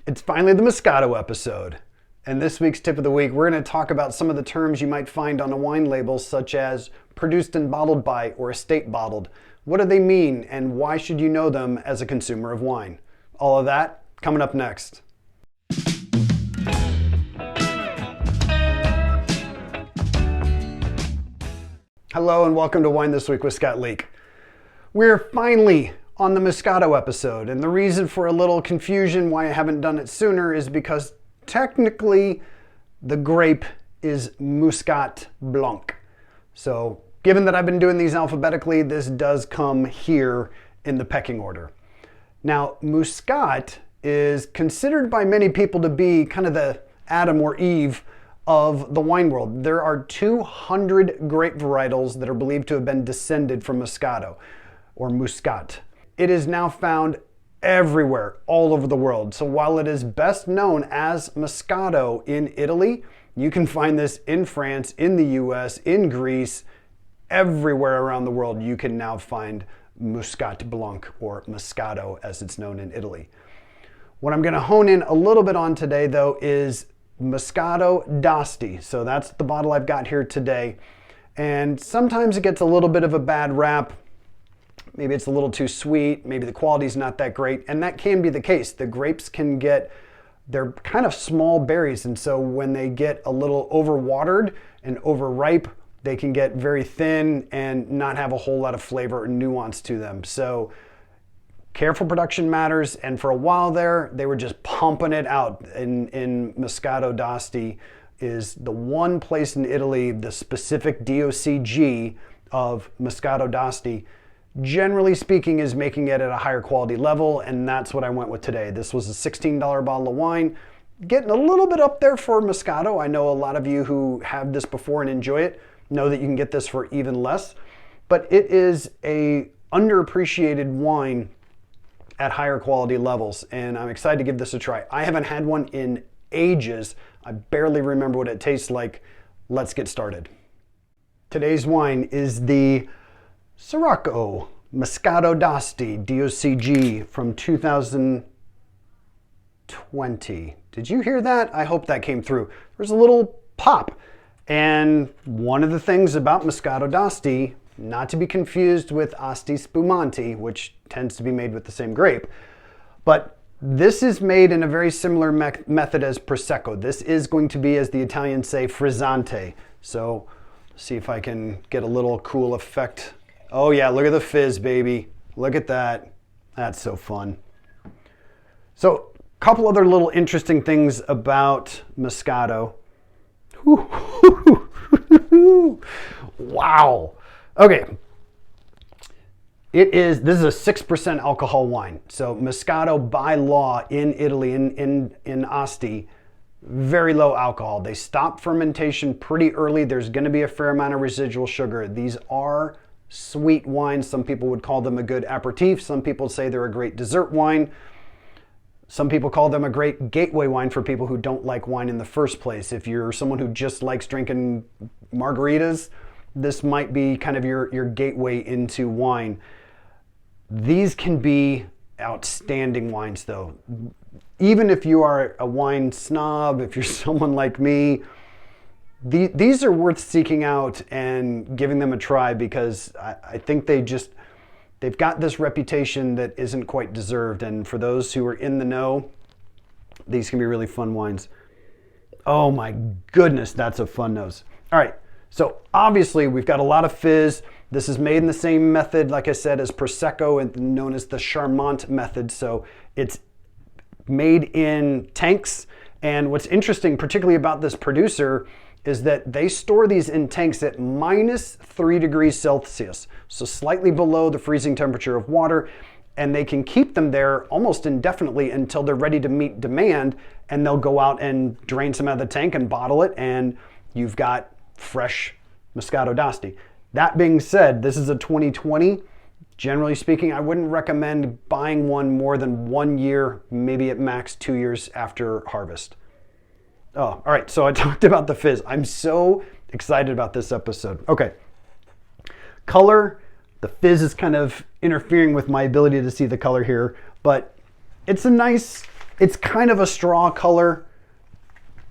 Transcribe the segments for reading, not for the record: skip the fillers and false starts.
It's finally the Moscato episode. And this week's tip of the week, we're going to talk about some of the terms you might find on a wine label, such as produced and bottled by or estate bottled. What do they mean and why should you know them as a consumer of wine? All of that coming up next. Hello and welcome to Wine This Week with Scott Leek. We're finally on the Moscato episode, and the reason for a little confusion why I haven't done it sooner is because technically the grape is Muscat Blanc. So given that I've been doing these alphabetically, this does come here in the pecking order. Now, Muscat is considered by many people to be kind of the Adam or Eve of the wine world. There are 200 grape varietals that are believed to have been descended from Moscato or Muscat. It is now found everywhere, all over the world. So while it is best known as Moscato in Italy, you can find this in France, in the US, in Greece, everywhere around the world you can now find Muscat Blanc or Moscato as it's known in Italy. What I'm going to hone in a little bit on today though is Moscato d'Asti. So that's the bottle I've got here today. And sometimes it gets a little bit of a bad rap. Maybe it's a little too sweet, maybe the quality's not that great, and that can be the case. The grapes can they're kind of small berries, and so when they get a little overwatered and overripe, they can get very thin and not have a whole lot of flavor or nuance to them. So careful production matters, and for a while there, they were just pumping it out. In Moscato d'Asti is the one place in Italy, the specific DOCG of Moscato d'Asti, generally speaking, is making it at a higher quality level, and that's what I went with today. This was a $16 bottle of wine, getting a little bit up there for Moscato. I know a lot of you who have this before and enjoy it know that you can get this for even less, but it is a underappreciated wine at higher quality levels, and I'm excited to give this a try. I haven't had one in ages. I barely remember what it tastes like. Let's get started. Today's wine is the Saracco Moscato d'Asti DOCG from 2020. Did you hear that? I hope that came through. There's a little pop. And one of the things about Moscato d'Asti, not to be confused with Asti spumante, which tends to be made with the same grape, but this is made in a very similar method as Prosecco. This is going to be, as the Italians say, frizzante. So see if I can get a little cool effect. Oh yeah, look at the fizz, baby. Look at that. That's so fun. So a couple other little interesting things about Moscato. Wow. Okay. This is a 6% alcohol wine. So Moscato by law in Italy, in Asti, very low alcohol. They stop fermentation pretty early. There's going to be a fair amount of residual sugar. These are sweet wines. Some people would call them a good aperitif. Some people say they're a great dessert wine. Some people call them a great gateway wine for people who don't like wine in the first place. If you're someone who just likes drinking margaritas, this might be kind of your gateway into wine. These can be outstanding wines though. Even if you are a wine snob, if you're someone like me, these are worth seeking out and giving them a try, because I think they've got this reputation that isn't quite deserved. And for those who are in the know, these can be really fun wines. Oh my goodness, that's a fun nose. All right, so obviously we've got a lot of fizz. This is made in the same method, like I said, as Prosecco, and known as the Charmant method. So it's made in tanks. And what's interesting, particularly about this producer, is that they store these in tanks at -3 degrees Celsius, so slightly below the freezing temperature of water, and they can keep them there almost indefinitely until they're ready to meet demand, and they'll go out and drain some out of the tank and bottle it, and you've got fresh Moscato d'Asti. That being said, this is a 2020. Generally speaking, I wouldn't recommend buying one more than 1 year, maybe at max 2 years after harvest. Oh, all right, so I talked about the fizz. I'm so excited about this episode. Okay, color, the fizz is kind of interfering with my ability to see the color here, but it's a nice It's kind of a straw color.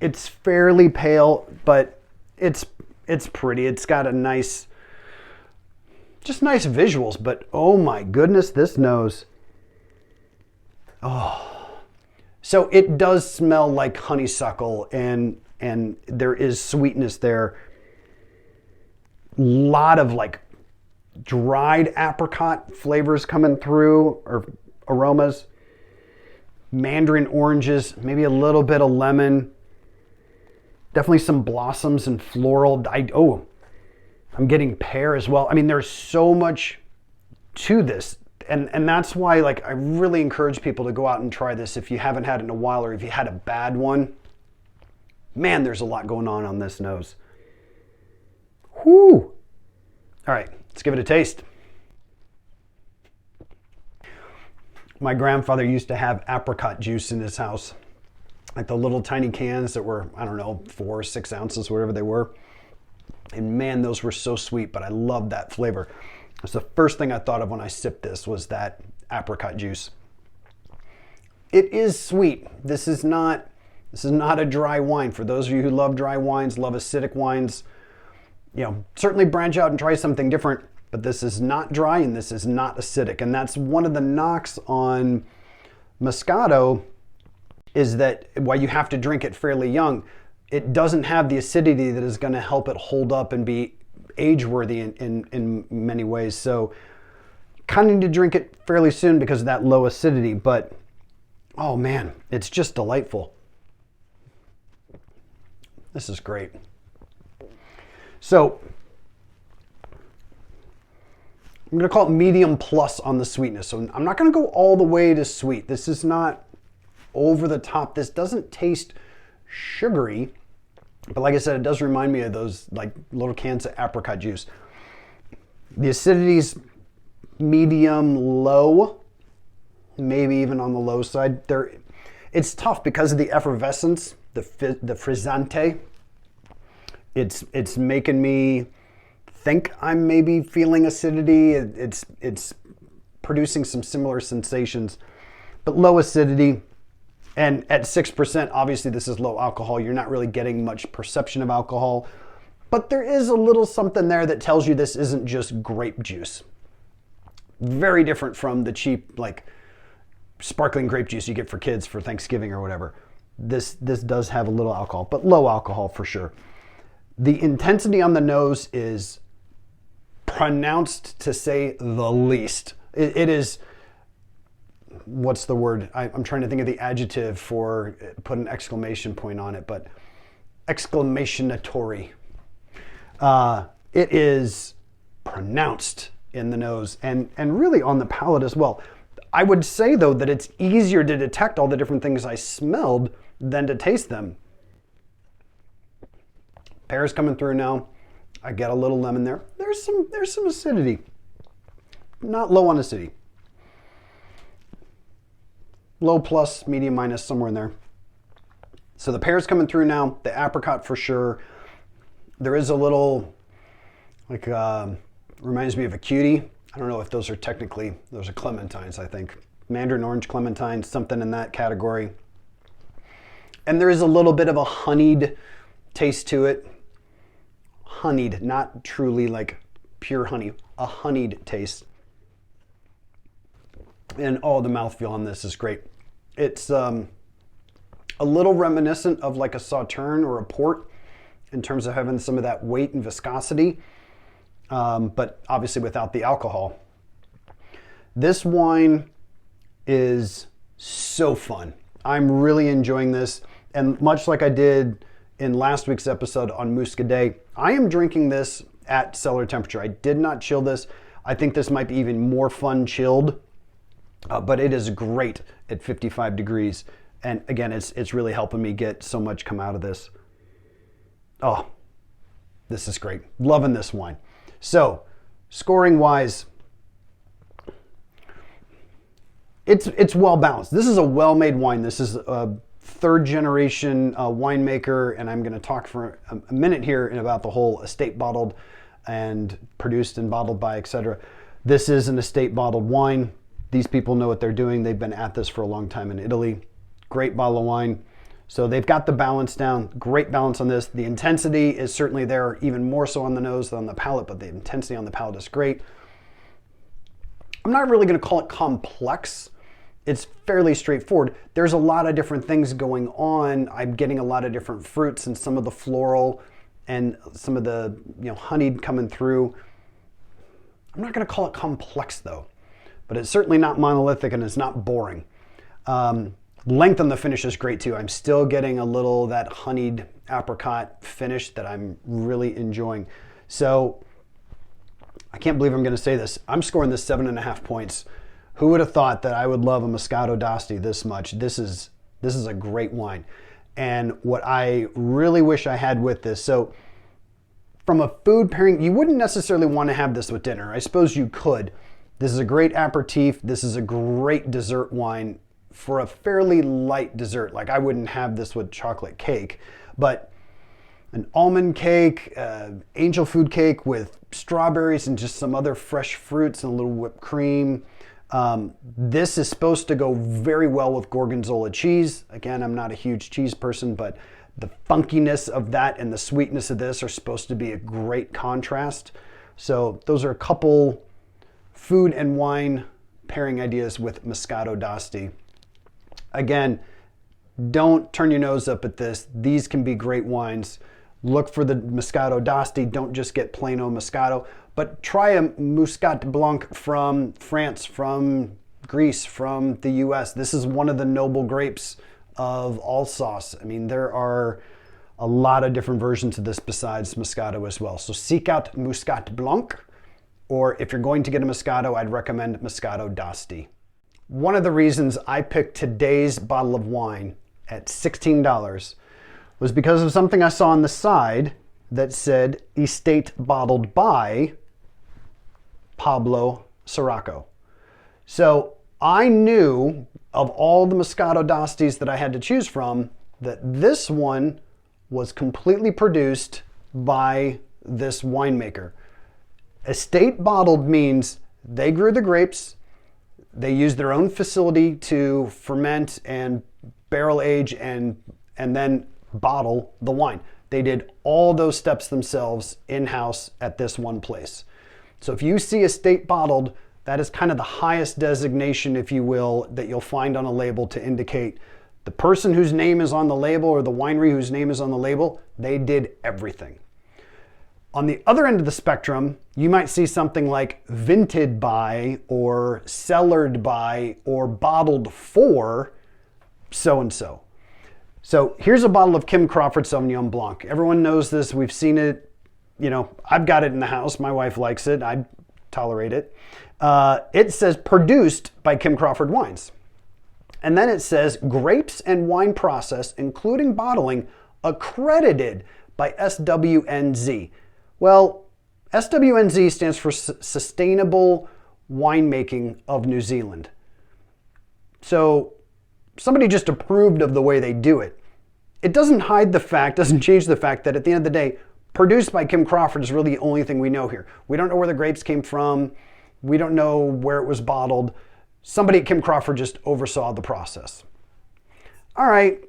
It's fairly pale, but it's pretty. It's got a nice, just nice visuals, but oh my goodness, this nose. Oh, so it does smell like honeysuckle, and there is sweetness there. Lot of like dried apricot flavors coming through, or aromas. Mandarin oranges, maybe a little bit of lemon. Definitely some blossoms and floral. I'm getting pear as well. I mean, there's so much to this. And that's why, like, I really encourage people to go out and try this if you haven't had it in a while, or if you had a bad one. Man, there's a lot going on this nose. Whoo! All right, let's give it a taste. My grandfather used to have apricot juice in his house, like the little tiny cans that were, I don't know, 4 or 6 ounces, whatever they were. And man, those were so sweet, but I loved that flavor. That's the first thing I thought of when I sipped this, was that apricot juice. It is sweet. This is not a dry wine. For those of you who love dry wines, love acidic wines, you know, certainly branch out and try something different. But this is not dry and this is not acidic. And that's one of the knocks on Moscato, is that while you have to drink it fairly young, it doesn't have the acidity that is going to help it hold up and be age-worthy in many ways. So kind of need to drink it fairly soon because of that low acidity. But oh man, it's just delightful. This is great. So I'm going to call it medium plus on the sweetness. So I'm not going to go all the way to sweet. This is not over the top. This doesn't taste sugary, but like I said, it does remind me of those like little cans of apricot juice. The acidity's medium low, maybe even on the low side. It's tough because of the effervescence, the frizzante. It's making me think I'm maybe feeling acidity. It's producing some similar sensations, but low acidity. And at 6%, obviously this is low alcohol. You're not really getting much perception of alcohol, but there is a little something there that tells you this isn't just grape juice. Very different from the cheap, like, sparkling grape juice you get for kids for Thanksgiving or whatever. This does have a little alcohol, but low alcohol for sure. The intensity on the nose is pronounced, to say the least. It is, what's the word? I'm trying to think of the adjective for, put an exclamation point on it, but exclamationatory. It is pronounced in the nose and really on the palate as well. I would say though that it's easier to detect all the different things I smelled than to taste them. Pear's coming through now. I get a little lemon there. There's some acidity. Not low on acidity. Low plus, medium minus, somewhere in there. So the pear's coming through now. The apricot for sure. There is a little, like, reminds me of a cutie. I don't know if those are technically, those are clementines, I think. Mandarin orange clementines, something in that category. And there is a little bit of a honeyed taste to it. Honeyed, not truly like pure honey, a honeyed taste. And oh, the mouthfeel on this is great. It's a little reminiscent of like a Sauterne or a port in terms of having some of that weight and viscosity, but obviously without the alcohol. This wine is so fun. I'm really enjoying this. And much like I did in last week's episode on Muscat, I am drinking this at cellar temperature. I did not chill this. I think this might be even more fun chilled, but it is great at 55 degrees. And again, it's really helping me get so much come out of this. Oh, this is great. Loving this wine. So, scoring wise, it's well balanced. This is a well-made wine. This is a third generation winemaker, and I'm going to talk for a minute here about the whole estate bottled and produced and bottled by, etc. This is an estate bottled wine. These people know what they're doing. They've been at this for a long time in Italy. great bottle of wine. So they've got the balance down, great balance on this. The intensity is certainly there, even more so on the nose than on the palate, but the intensity on the palate is great. I'm not really going to call it complex. It's fairly straightforward. There's a lot of different things going on. I'm getting a lot of different fruits and some of the floral and some of the honeyed coming through. I'm not going to call it complex though, but it's certainly not monolithic and it's not boring. Length on the finish is great too. I'm still getting a little of that honeyed apricot finish that I'm really enjoying. So I can't believe I'm going to say this. I'm scoring this 7.5 points. Who would have thought that I would love a Moscato d'Asti this much? This is a great wine. And what I really wish I had with this, so from a food pairing, you wouldn't necessarily want to have this with dinner. I suppose you could. This is a great aperitif. This is a great dessert wine for a fairly light dessert. Like I wouldn't have this with chocolate cake, but an almond cake, angel food cake with strawberries and just some other fresh fruits and a little whipped cream. This is supposed to go very well with gorgonzola cheese. Again, I'm not a huge cheese person, but the funkiness of that and the sweetness of this are supposed to be a great contrast. So those are a couple food and wine pairing ideas with Moscato d'Asti. Again, don't turn your nose up at this. These can be great wines. Look for the Moscato d'Asti. Don't just get plain old Moscato, but try a Muscat Blanc from France, from Greece, from the US. This is one of the noble grapes of Alsace. I mean, there are a lot of different versions of this besides Moscato as well. So seek out Muscat Blanc, or if you're going to get a Moscato, I'd recommend Moscato d'Asti. One of the reasons I picked today's bottle of wine at $16 was because of something I saw on the side that said estate bottled by Pablo Saracco. So I knew of all the Moscato d'Astis that I had to choose from that this one was completely produced by this winemaker. Estate bottled means they grew the grapes, they used their own facility to ferment and barrel age and then bottle the wine. They did all those steps themselves in-house at this one place. So if you see estate bottled, that is kind of the highest designation, if you will, that you'll find on a label to indicate the person whose name is on the label or the winery whose name is on the label, they did everything. On the other end of the spectrum, you might see something like vinted by or cellared by or bottled for so-and-so. So here's a bottle of Kim Crawford Sauvignon Blanc. Everyone knows this. We've seen it. I've got it in the house. My wife likes it. I tolerate it. It says produced by Kim Crawford Wines. And then it says grapes and wine process, including bottling, accredited by SWNZ. Well, SWNZ stands for Sustainable Winemaking of New Zealand. So somebody just approved of the way they do it. It doesn't hide the fact, doesn't change the fact that at the end of the day, produced by Kim Crawford is really the only thing we know here. We don't know where the grapes came from. We don't know where it was bottled. Somebody at Kim Crawford just oversaw the process. All right,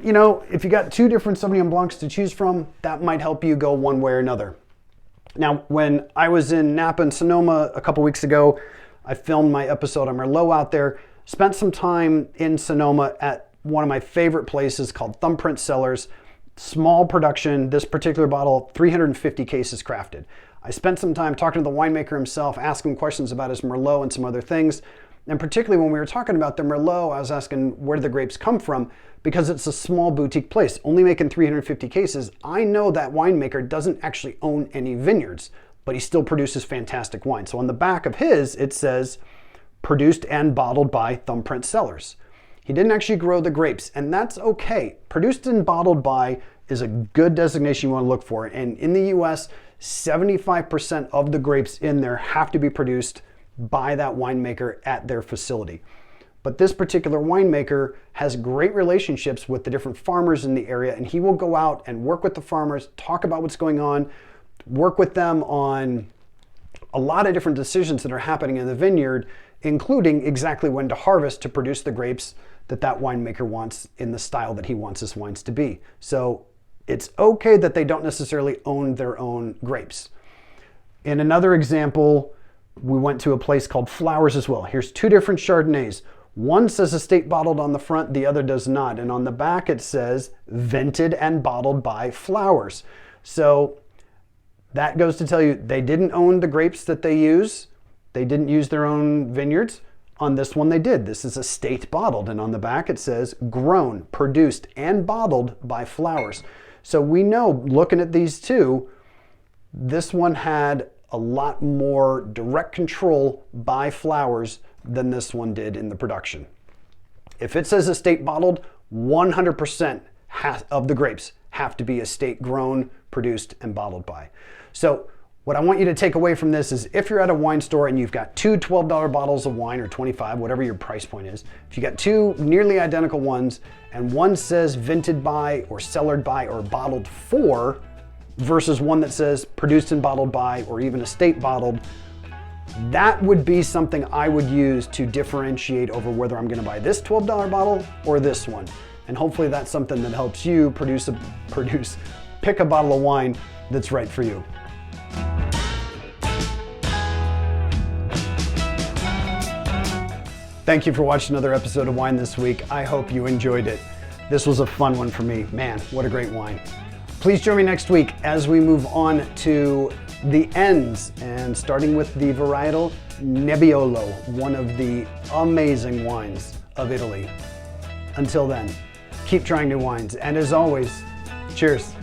if you got two different Sauvignon Blancs to choose from, that might help you go one way or another. Now, when I was in Napa and Sonoma a couple weeks ago, I filmed my episode on Merlot out there, spent some time in Sonoma at one of my favorite places called Thumbprint Cellars. Small production, this particular bottle, 350 cases crafted. I spent some time talking to the winemaker himself, asking questions about his Merlot and some other things. And particularly when we were talking about the Merlot, I was asking where do the grapes come from, because it's a small boutique place, only making 350 cases. I know that winemaker doesn't actually own any vineyards, but he still produces fantastic wine. So on the back of his, it says, produced and bottled by Thumbprint Cellars. He didn't actually grow the grapes, and that's okay. Produced and bottled by is a good designation you want to look for. And in the US, 75% of the grapes in there have to be produced by that winemaker at their facility. But this particular winemaker has great relationships with the different farmers in the area, and he will go out and work with the farmers, talk about what's going on, work with them on a lot of different decisions that are happening in the vineyard including exactly when to harvest to produce the grapes that that winemaker wants in the style that he wants his wines to be. So it's okay that they don't necessarily own their own grapes. In another example, we went to a place called Flowers as well. Here's two different Chardonnays. One says estate bottled on the front, the other does not. And on the back it says vented and bottled by Flowers. So that goes to tell you they didn't own the grapes that they use. They didn't use their own vineyards. On this one they did. This is estate bottled, and on the back it says grown, produced, and bottled by Flowers. So we know, looking at these two, this one had a lot more direct control by Flowers than this one did in the production. If it says estate bottled, 100% of the grapes have to be estate grown, produced, and bottled by. So what I want you to take away from this is, if you're at a wine store and you've got two $12 bottles of wine, or 25, whatever your price point is, if you got two nearly identical ones and one says vented by or cellared by or bottled for versus one that says produced and bottled by or even estate bottled, that would be something I would use to differentiate over whether I'm going to buy this $12 bottle or this one. And hopefully that's something that helps you pick a bottle of wine that's right for you. Thank you for watching another episode of Wine This Week. I hope you enjoyed it. This was a fun one for me. Man, what a great wine. Please join me next week as we move on to the ends, and starting with the varietal Nebbiolo, one of the amazing wines of Italy. Until then, keep trying new wines, and as always, cheers.